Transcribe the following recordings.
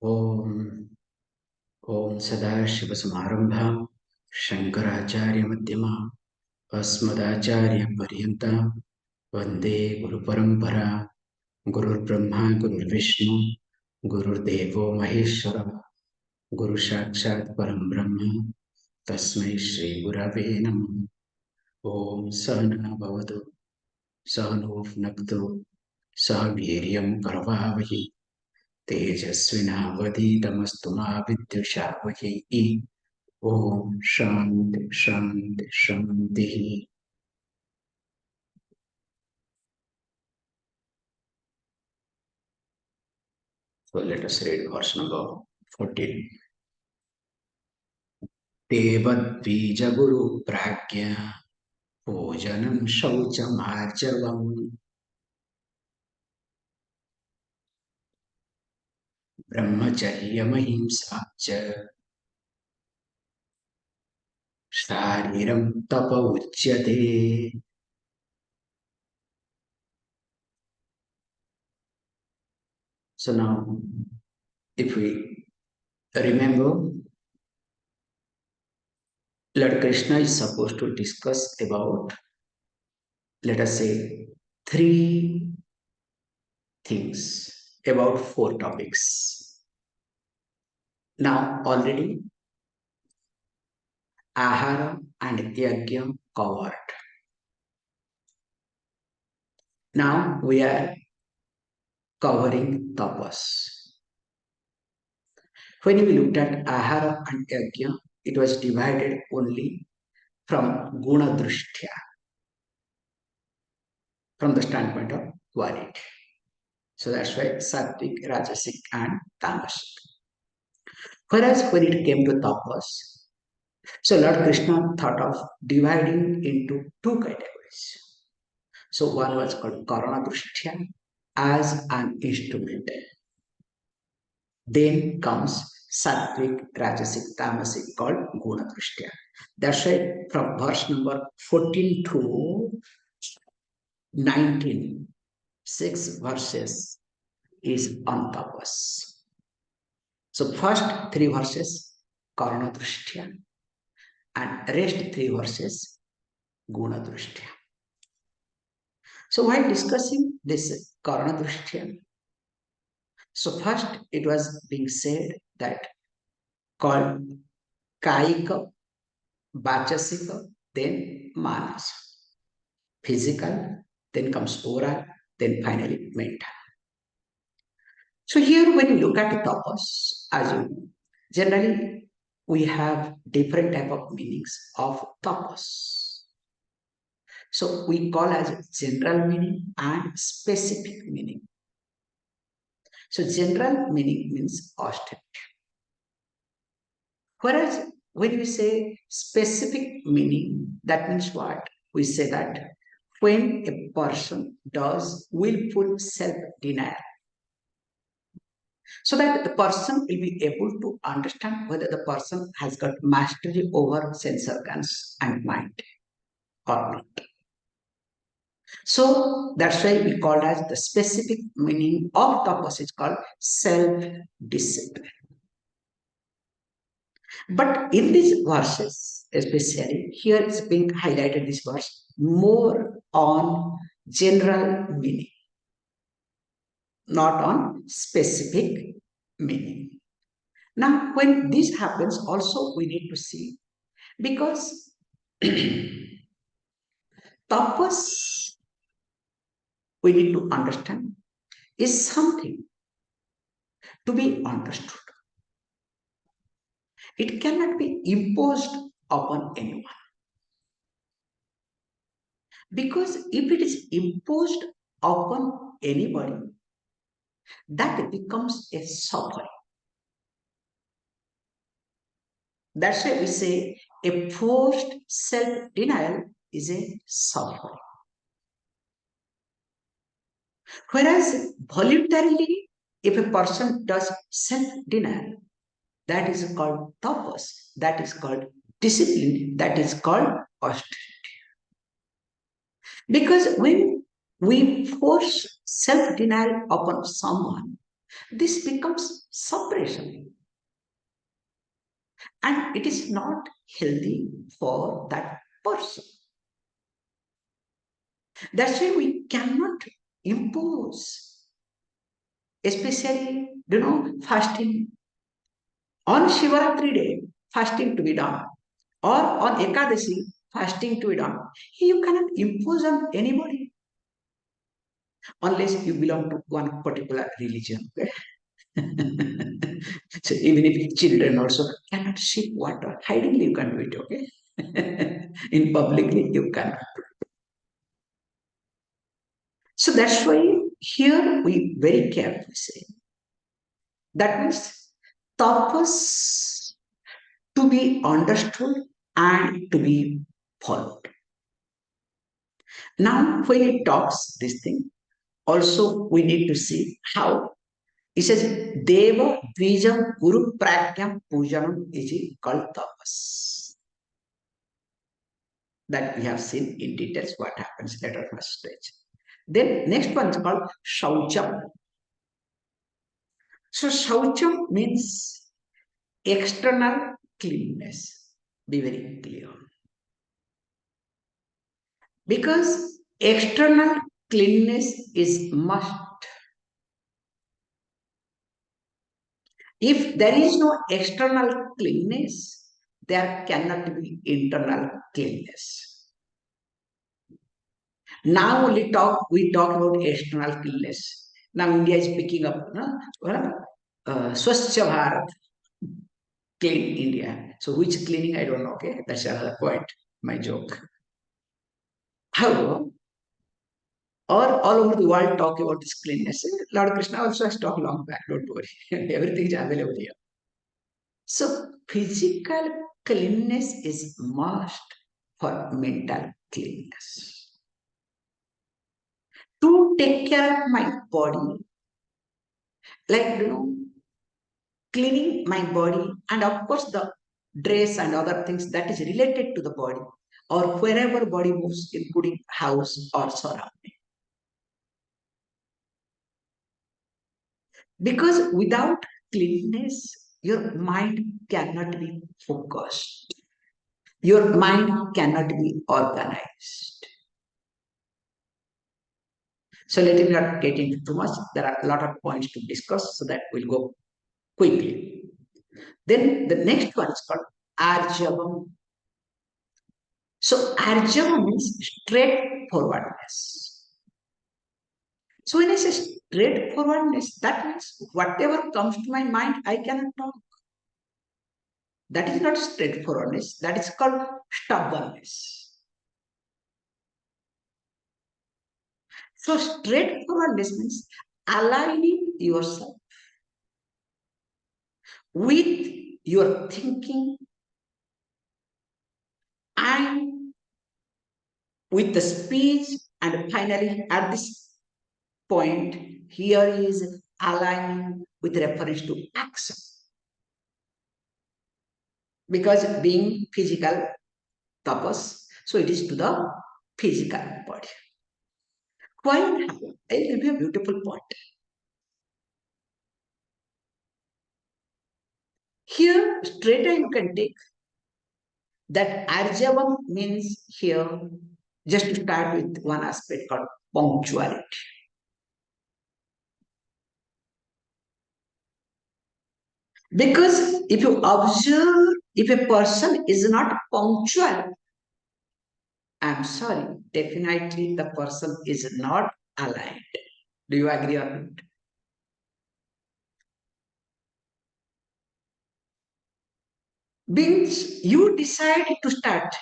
Om Om Sadashivasamarambham Shankaracharya-madhyamam Asmadacharya-paryantam Vande Guru Parampara Gurur Brahma Gurur Vishnu Gurur Devo Maheshwara Guru Sakshat Param Brahma Tasmai Shri Gurave Namah. Om Sahana Bhavatu Sahano Bhunaktu Sah Veeryam Karavavahi तेजस्विनावधीतमस्तु मा विद्विषावहै Om Shanti Shanti Shanti. So let us read verse number 14. Devad Guru Pragya Bhojanam Shauchamarjavam Brahmacharyam Ahimsa Cha Shariram Tapa Uchyate. So now, if we remember, Lord Krishna is supposed to discuss about, let us say, three things, about four topics. Now already Ahara and Yajna covered. Now we are covering Tapas. When we looked at Ahara and Yajna, it was divided only from Guna Drishtya, from the standpoint of quality. So that's why Sattvic, Rajasic and Tamasic. Whereas when it came to Tapas, so Lord Krishna thought of dividing into two categories. So one was called Karana Drishtya as an instrument. Then comes Sattvic, Rajasic, Tamasic called Guna Drishtya. That's why from verse number 14 to 19, 6 verses is on Tapas. So first 3 verses, Karana Drishtya, and rest 3 verses, Guna Drishtya. So while discussing this Karana Drishtya, so first it was being said that called Kaika, Vachasika, then Manasa. Physical, then comes oral, then finally mental. So here when you look at tapas, as you know, generally we have different type of meanings of tapas. So we call as general meaning and specific meaning. So general meaning means austerity. Whereas when we say specific meaning, that means what? We say that when a person does willful self-denial, so that the person will be able to understand whether the person has got mastery over sense organs and mind or not. So that's why we call as the specific meaning of tapas is called self-discipline. But in these verses, especially here it's being highlighted this verse more on general meaning, not on specific meaning. Now, when this happens, also we need to see because tapas, we need to understand, is something to be understood. It cannot be imposed upon anyone. Because if it is imposed upon anybody, that becomes a suffering. That's why we say a forced self-denial is a suffering. Whereas voluntarily, if a person does self-denial, that is called tapas, that is called discipline, that is called austerity. Because when we force self-denial upon someone, this becomes suppression. And it is not healthy for that person. That's why we cannot impose, especially, fasting. On Shivaratri day, fasting to be done. Or on Ekadasi, fasting to be done. You cannot impose on anybody unless you belong to one particular religion. Okay? So even if children also cannot sip water, hidingly you can do it, okay? In publicly you cannot. So that's why here we very carefully say that means tapas to be understood and to be followed. Now, when he talks this thing, also we need to see how he says Deva Dvijam Guru Pragyam Pujanam is called tapas. That we have seen in details what happens later first stage. Then next one is called Shaucham. So Shaucham means external cleanness. Be very clear. Because external cleanness is must. If there is no external cleanness, there cannot be internal cleanness. Now we talk about external cleanness. Now India is picking up Swachh Bharat, clean India. So which cleaning I don't know. Okay, that's another point. My joke. However, or all over the world talk about this cleanness. Lord Krishna also has talked long back. Don't worry, everything is available here. So physical cleanliness is must for mental cleanliness. To take care of my body, like cleaning my body, and of course the dress and other things that is related to the body, or wherever body moves, including house or surrounding. Because without cleanliness, your mind cannot be focused. Your mind cannot be organized. So let me not get into too much. There are a lot of points to discuss, so that we'll go quickly. Then the next one is called Arjavam. So Arjavam means straightforwardness. So when I say straightforwardness, that means whatever comes to my mind, I cannot talk. That is not straightforwardness. That is called stubbornness. So straightforwardness means aligning yourself with your thinking and with the speech, and finally at this point here is aligning with reference to action. Because being physical tapas, so it is to the physical body. Why it happen? I'll give you a beautiful point. Here, straight you can take that Arjavam means here, just to start with one aspect called punctuality. Because if you observe, if a person is not punctual, I'm sorry, definitely the person is not aligned. Do you agree or not? Means you decide to start.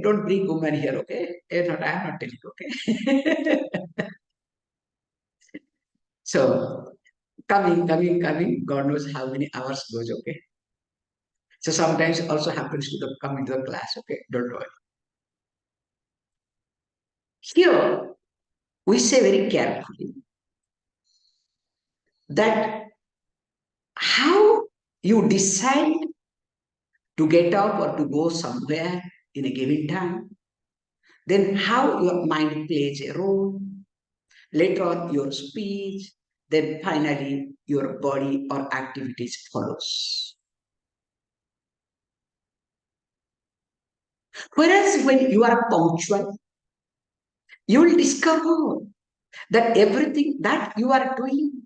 Don't bring women here, okay? Not, I'm not telling you, okay? So coming, God knows how many hours goes, okay? So sometimes also happens to the come into the class, okay? Don't worry. Here, we say very carefully that how you decide to get up or to go somewhere in a given time, then how your mind plays a role, later on your speech, then finally your body or activities follows. Whereas when you are punctual, you will discover that everything that you are doing,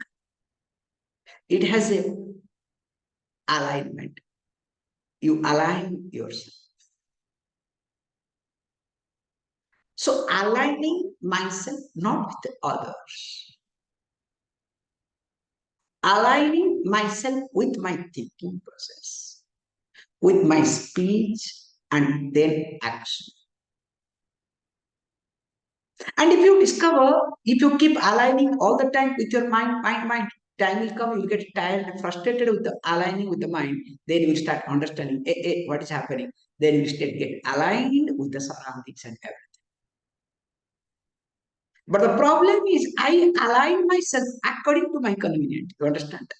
it has a alignment. You align yourself. So aligning myself not with others, aligning myself with my thinking process, with my speech and then action. And if you discover, if you keep aligning all the time with your mind, time will come, you will get tired and frustrated with the aligning with the mind. Then you will start understanding, what is happening. Then you will start get aligned with the surroundings and everything. But the problem is, I align myself according to my convenience. You understand?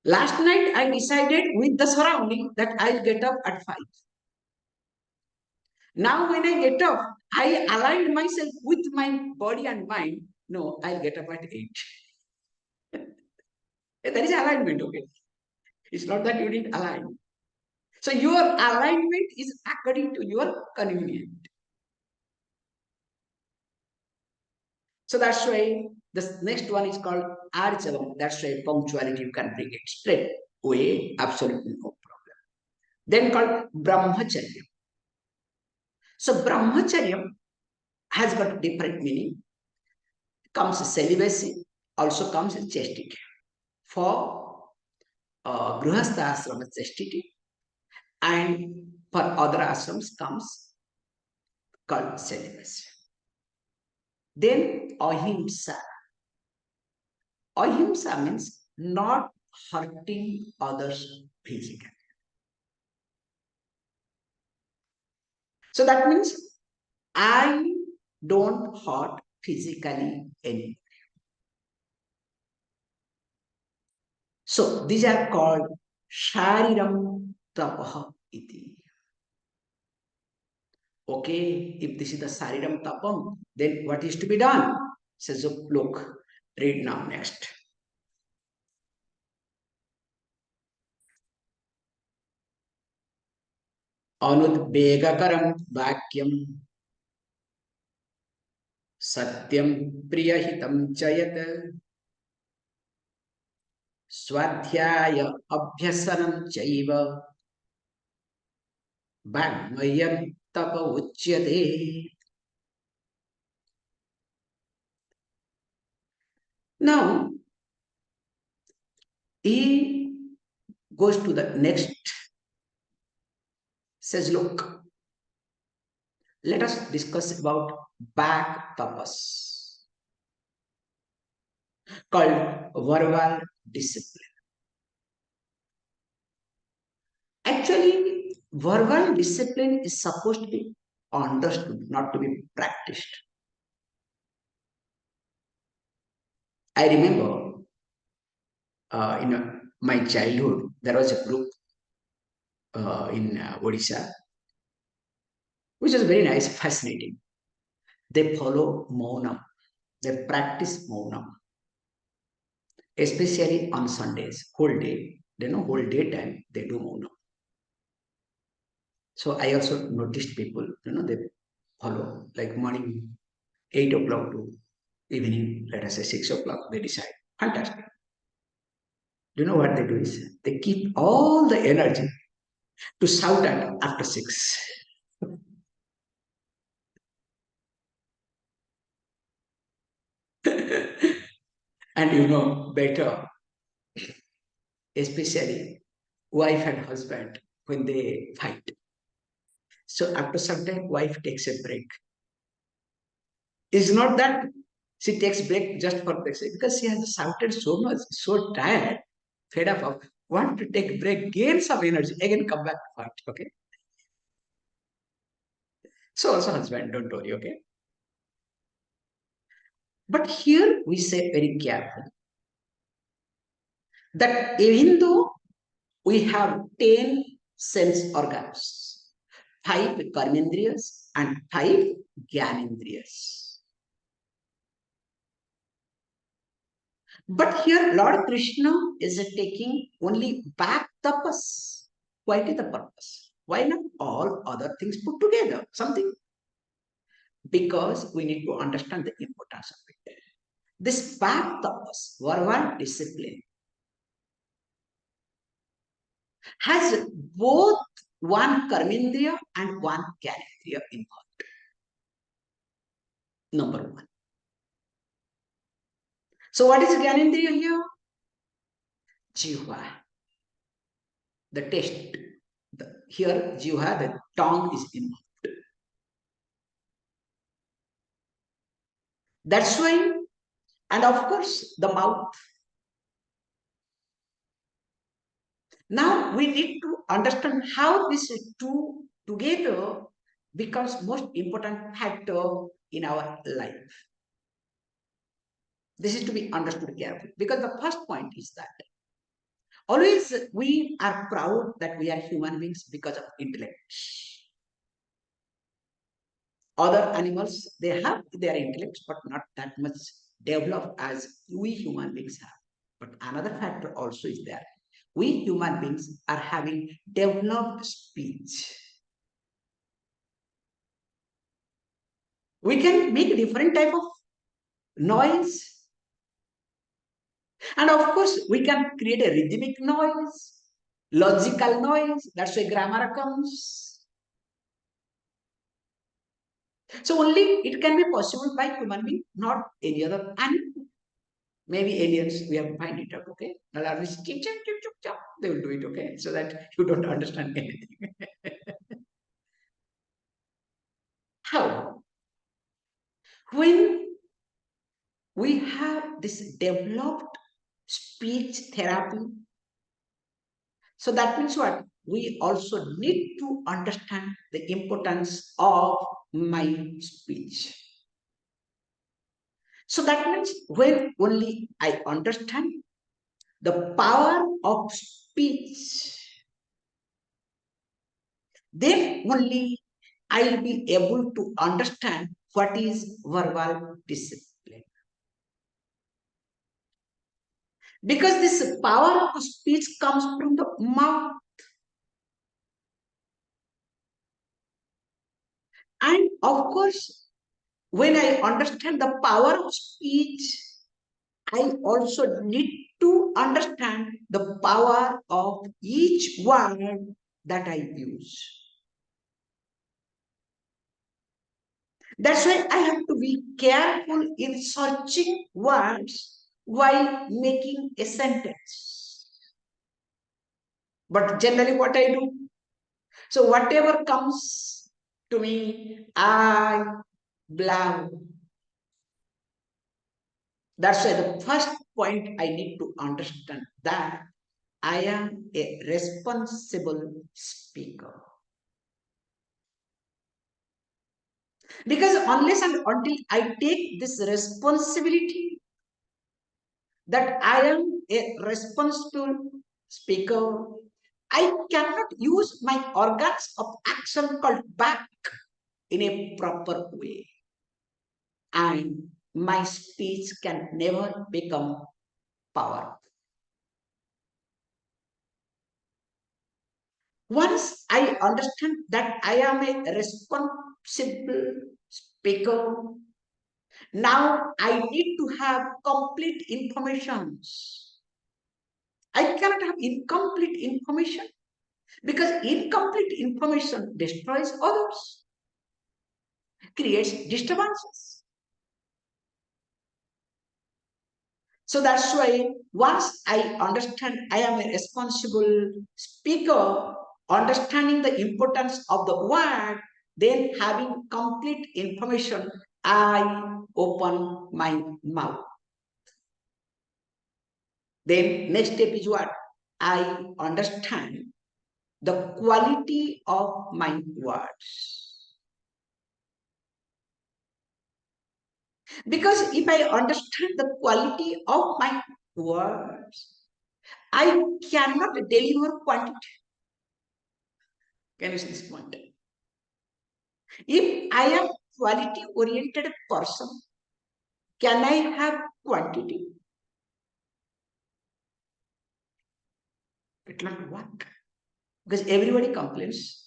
Last night, I decided with the surrounding that I'll get up at 5. Now, when I get up, I aligned myself with my body and mind. No, I'll get up at 8. That is alignment, okay? It's not that you didn't align. So your alignment is according to your convenience. So that's why the next one is called Arjavam. That's why punctuality you can bring it straight away, absolutely no problem. Then called Brahmacharya. So Brahmacharya has got different meaning. Comes celibacy, also comes chastity. For Grihastha ashrama chastity, and for other ashrams comes called celibacy. Then ahimsa. Ahimsa means not hurting others physically. So that means I don't hurt physically anymore. So these are called shariram tapaha iti. Okay, if this is the Sariram Tapam, then what is to be done? Says, look, read now next. Anudbegakaram vakyam satyam priyahitam chayat swadhyaya abhyasanam chaiva bhagmayam tapa uchyate. Now, he goes to the next, says, look, let us discuss about back tapas called verbal discipline. Actually, verbal discipline is supposed to be understood, not to be practiced. I remember in my childhood, there was a group in Odisha, which was very nice, fascinating. They follow Maunam. They practice Maunam, especially on Sundays, whole day. They know whole daytime they do Maunam. So I also noticed people, they follow like morning 8 o'clock to evening, let us say 6 o'clock, they decide. Fantastic. You know what they do is they keep all the energy to shout at after 6. And better, especially wife and husband when they fight. So after some time, wife takes a break. It's not that she takes break just for the sake, because she has shouted so much, so tired, fed up of, want to take break, gain some energy, again come back to fight. Okay. So also husband, don't worry, okay? But here we say very carefully that even though we have 10 sense organs, 5 karmendriyas and 5 gyanendriyas. But here Lord Krishna is taking only back tapas. What is the purpose? Why not all other things put together? Something, because we need to understand the importance of it. This back tapas, verbal discipline, has both one karmendriya and one gyanendriya involved. Number one. So what is gyanendriya here? Jiva, the taste. Here jiva, the tongue is involved. That's why, and of course the mouth. Now we need to understand how these two together becomes most important factor in our life. This is to be understood carefully, because the first point is that always we are proud that we are human beings because of intellect. Other animals, they have their intellects, but not that much developed as we human beings have. But another factor also is there. We human beings are having developed speech. We can make different type of noise. And of course, we can create a rhythmic noise, logical noise. That's why grammar comes. So only it can be possible by human being, not any other animal. Maybe aliens, we have to find it out, okay? They will do it, okay? So that you don't understand anything. How? When we have this developed speech therapy, so that means what? We also need to understand the importance of my speech. So that means when only I understand the power of speech, then only I'll be able to understand what is verbal discipline. Because this power of speech comes from the mouth. And of course, when I understand the power of speech, I also need to understand the power of each word that I use. That's why I have to be careful in searching words while making a sentence. But generally, what I do, so whatever comes to me, I blab. That's why the first point I need to understand that I am a responsible speaker. Because unless and until I take this responsibility that I am a responsible speaker, I cannot use my organs of action called back in a proper way. And my speech can never become powerful. Once I understand that I am a responsible speaker, now I need to have complete information. I cannot have incomplete information, because incomplete information destroys others, creates disturbances. So that's why once I understand I am a responsible speaker, understanding the importance of the word, then having complete information, I open my mouth. Then next step is what? I understand the quality of my words. Because if I understand the quality of my words, I cannot deliver quantity. Can you see this point? If I am quality oriented person, can I have quantity? It will not work. Because everybody complains,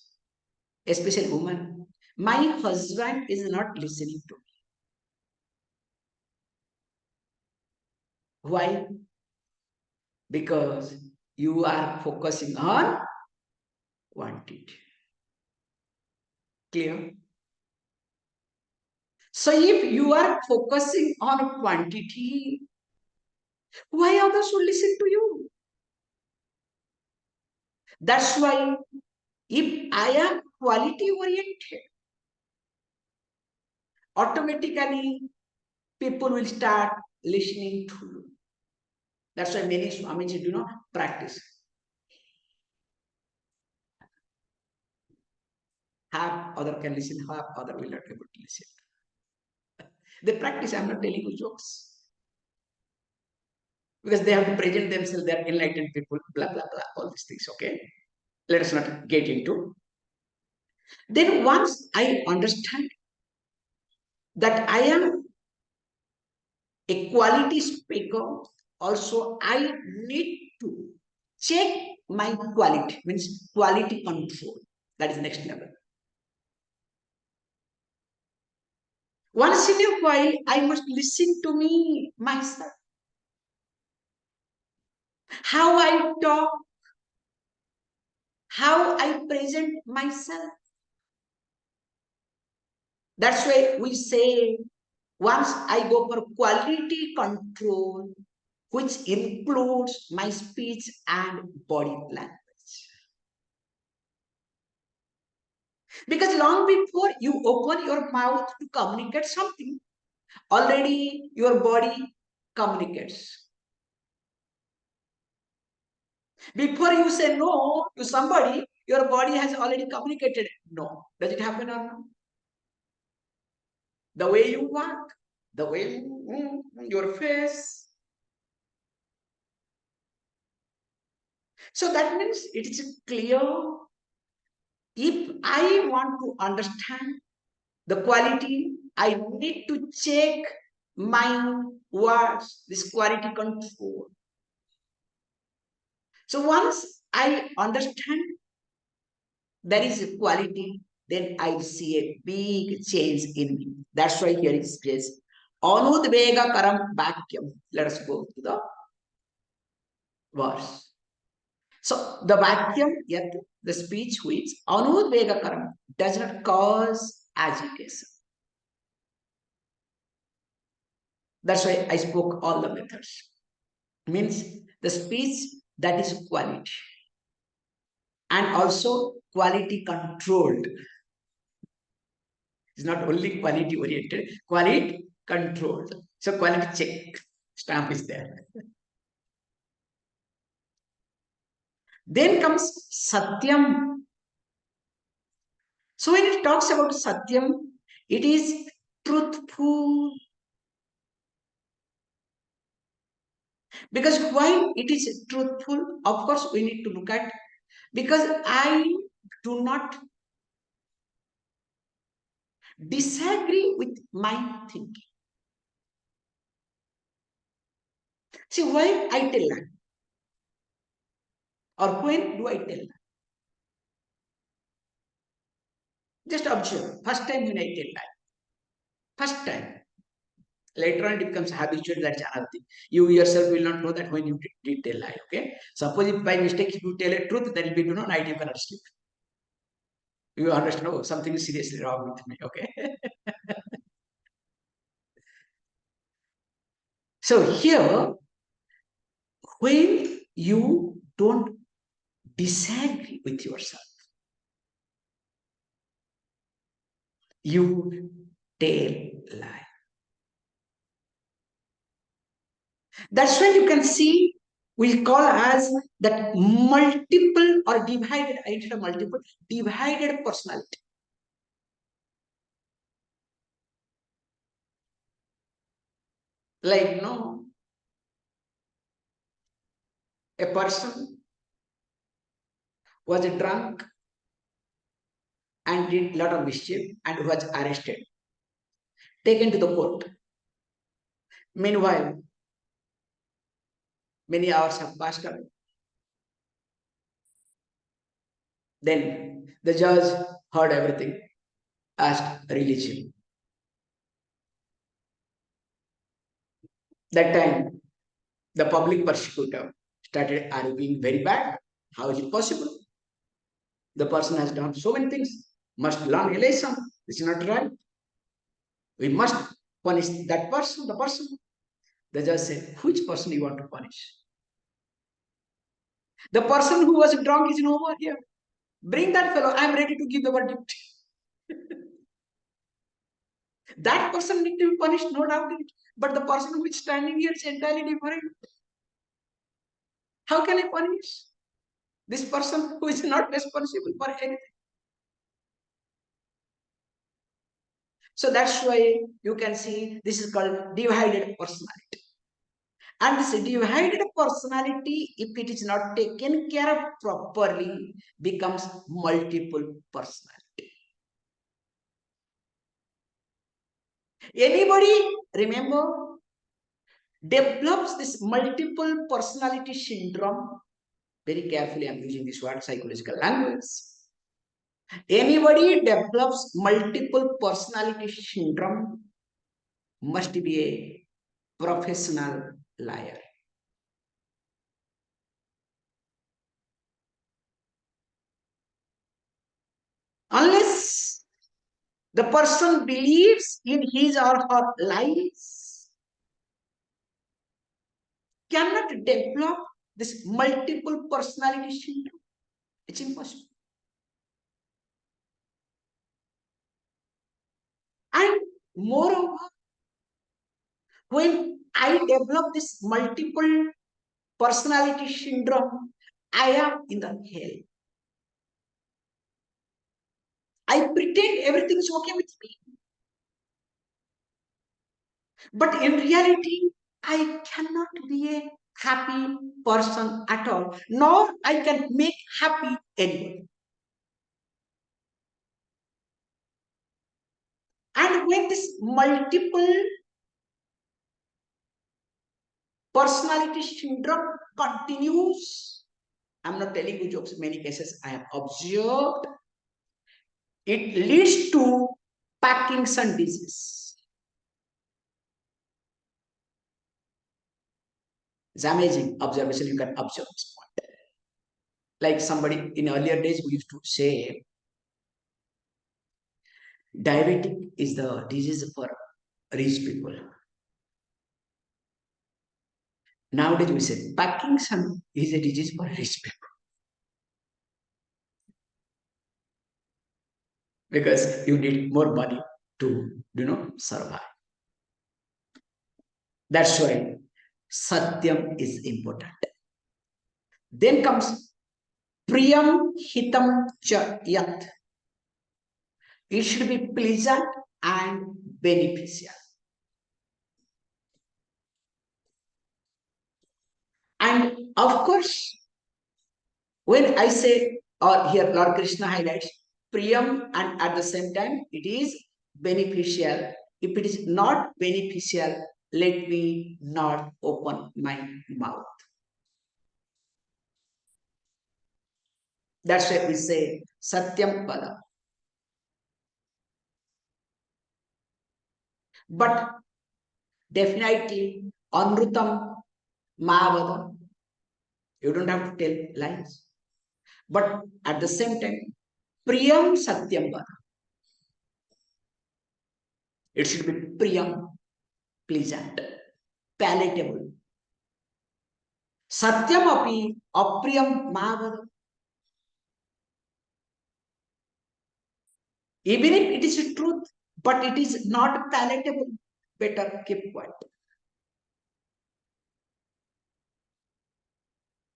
especially women. My husband is not listening to me. Why? Because you are focusing on quantity. Clear? So if you are focusing on quantity, why others should listen to you? That's why if I am quality oriented, automatically people will start listening to you. That's why many swamiji do not practice. Half other can listen, half other will not be able to listen. They practice, I'm not telling you jokes. Because they have to present themselves, they're enlightened people, blah, blah, blah, all these things, okay? Let us not get into. Then once I understand that I am a quality speaker, also I need to check my quality, means quality control. That is next level. Once in a while, I must listen to me, myself. How I talk, how I present myself. That's why we say, once I go for quality control, which includes my speech and body language. Because long before you open your mouth to communicate something, already your body communicates. Before you say no to somebody, your body has already communicated no. Does it happen or not? The way you walk, the way your face. So that means it is clear. If I want to understand the quality, I need to check my words, this quality control. So once I understand there is a quality, then I see a big change in me. That's why here it says, Anudvega karam vakyam. Let us go to the verse. So the vacuum, yet the speech which anudvega karam does not cause agitation. That's why I spoke all the methods. Means the speech that is quality and also quality controlled. It's not only quality oriented, quality controlled. So quality check stamp is there. Then comes Satyam. So when it talks about Satyam, it is truthful. Because why it is truthful, of course, we need to look at, because I do not disagree with my thinking. See, why I tell lie? Or when do I tell lie? Just observe. First time when I tell lie. First time. Later on it becomes habitual, that's another thing. You yourself will not know that when you did tell lie, okay? Suppose if by mistake you tell a truth, then will be no night you cannot sleep. You understand, oh, something is seriously wrong with me, okay? So here, when you don't disagree with yourself, you tell lie. That's when you can see, we call as that multiple or divided, instead of multiple, divided personality. Like, no, a person was drunk and did a lot of mischief and was arrested, taken to the court. Meanwhile, many hours have passed away. Then the judge heard everything, asked religion. That time, the public prosecutor started arguing very bad. How is it possible? The person has done so many things, must learn a lesson. This is not right. We must punish that person, the person. The judge said, which person you want to punish? The person who was drunk is over here. Bring that fellow. I am ready to give the verdict. That person need to be punished, no doubt in it. But the person who is standing here is entirely different. How can I punish this person who is not responsible for anything? So that's why you can see this is called divided personality. And this divided personality, if it is not taken care of properly, becomes multiple personality. Anybody, remember, develops this multiple personality syndrome? Very carefully, I'm using this word, psychological language. Anybody develops multiple personality syndrome must be a professional liar. Unless the person believes in his or her lies, cannot develop this multiple personality syndrome. It's impossible. And moreover, when I develop this multiple personality syndrome, I am in the hell. I pretend everything is okay with me. But in reality, I cannot be a happy person at all, nor I can make happy anyone. And when this multiple personality syndrome continues, I'm not telling you jokes, in many cases I have observed, it leads to Parkinson disease. It's amazing observation, you can observe this point. Like somebody in earlier days, we used to say diabetic is the disease for rich people. Nowadays we say Parkinson is a disease for rich people because you need more money to survive. That's why Satyam is important. Then comes Priyam Hitam Cha Yat. It should be pleasant and beneficial. And of course, when I say, or here Lord Krishna highlights Priyam, and at the same time it is beneficial. If it is not beneficial, let me not open my mouth. That's why we say Satyam Pada. But definitely Anrutam Mahavada. You don't have to tell lies. But at the same time, Priyam Satyam Pada. It should be Priyam, pleasant, palatable. Satyam api apriyam Mahavada. Even if it is a truth, but it is not palatable, better keep quiet.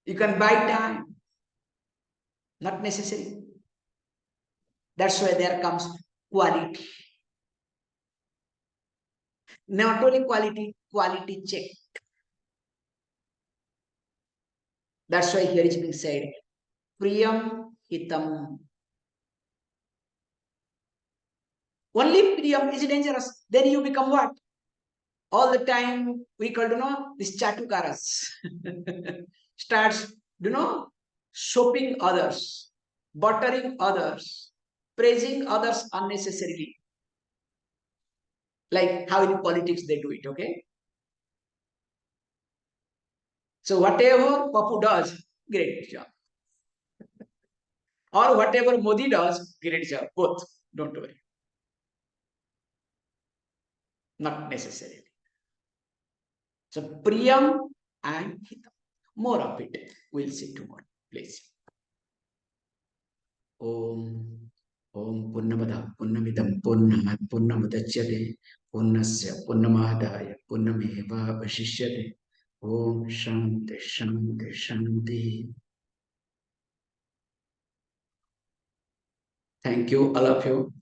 You can buy time, not necessary. That's why there comes quality. Not only quality, quality check. That's why here is being said, Priyam Hitam. Only Priyam is dangerous. Then you become what? All the time we call, this chatukaras. Starts, soaping others. buttering others, praising others unnecessarily, like how in politics they do it, okay? So whatever Papu does, great job. Or whatever Modi does, great job. Both, don't worry. Not necessarily. So Priyam and Hitam. More of it. We'll see tomorrow. Please. Om. Om Purnamada Purnamidam Purnama Purnamadachyate Purnasya Purnamadaya Purnameva Vashishyate. Om Shanti Shanti Shanti. Thank you, all of you.